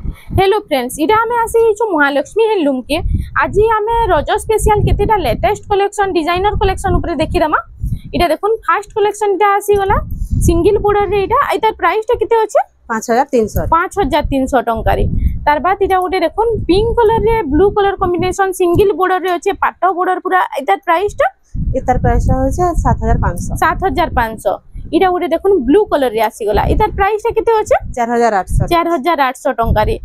Hello friends, इटा हमें आसी महालक्ष्मी हैंडलूम के आज आम रज स्पेशल केतेटा लेटेस्ट कलेक्शन डिजाइनर कलेक्शन ऊपर देखी दमा। इटा देखुन फास्ट कलेक्शन इटा आसीगला सिंगल बॉर्डर रे। इटा एतार प्राइस टा केते अछि 5300 टंका रे। तार बाद इटा गोटे देखुन पिंक कलर रे blue colour combination single border रे अछि पाटो बॉर्डर पूरा। एतार प्राइस टा होचे 7500। इटा गोटे देखुन ब्लू कलर रे आसीगला। एतार प्राइस टा केते अछि 4800 टंका रे।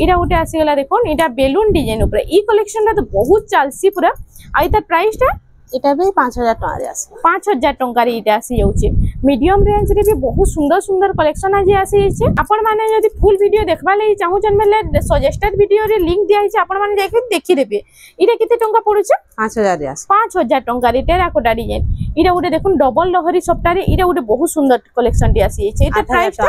इटा गोटे आसीगला देखुन इटा बेलून डिजाइन ऊपर ई कलेक्शन रा तो बहुत चालसी पूरा। आ इतार प्राइस टा इटा भी 5000 टंका रे आसी 5000 टंका रे इटा आसी जाउचे। मीडियम रेंज रे भी बहुत सुंदर सुंदर कलेक्शन आज आसी छै। आपण माने यदि फुल वीडियो देखबा ले चाहू जन मेले सजेस्टेड वीडियो रे लिंक दिया छै, आपण माने जाके देखि देबे। इटा केते टंका पड़ुचे 5000 रे आसी 5000 टंका रे टेराकोटा डिजाइन। इटा गोटे देखुन डबल लहरी सप्ताह रे इटा गोटे बहुत सुंदर कलेक्शन डी आसी छै। इटा प्राइस टा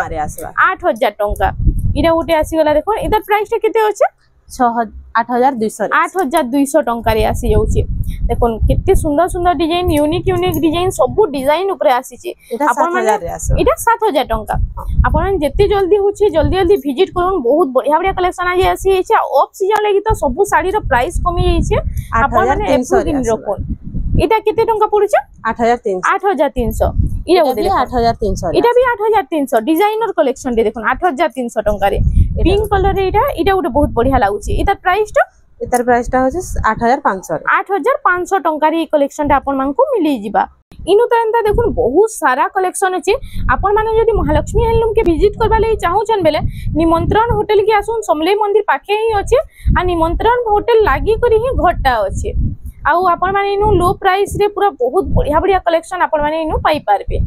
8000 टंका। इटा गोटे आसी गला देखो इधर प्राइस टा केते होचे 8200 टंका रे आसी जाउची। देखोन केते सुंदर सुंदर डिजाइन यूनिक डिजाइन सब डिजाइन ऊपर आसी छि। आपण माने इटा 7000 टंका। आपण जत्ते जल्दी होछि जल्दी विजिट करूँ। बहुत बढ़िया बढ़िया कलेक्शन आज आसी छै। ऑफ सीजन लागि तो सब साड़ी रो प्राइस कमी जाई छै। आपण माने एप्पल दिन रखोन इटा केते टंका पड़ुचे 8300। इटा भी 8300 इटा भी 8300 डिजाइनर कलेक्शन दे देखुन 8300 टंका रे। पिंक कलर रे इटा गोटे बहुत बढ़िया लागुची। इतार प्राइस टा होचे 8500 टंका रे। कलेक्शन टा आपण मानकु मिली जिबा। इनु तो एंता देखुन बहुत सारा कलेक्शन अछि। आपण माने यदि महालक्ष्मी हैंडलूम के विजिट करबा ले चाहू छन बेले निमंत्रण होटल के आसुन समलेई मंदिर पाखे ही अछि। आ निमंत्रण होटल लागी करी ही घरटा अछि। आउ आपण माने इनु लो प्राइस रे पूरा बहुत बढ़िया बढ़िया कलेक्शन आपण माने इनु पाई पारबे।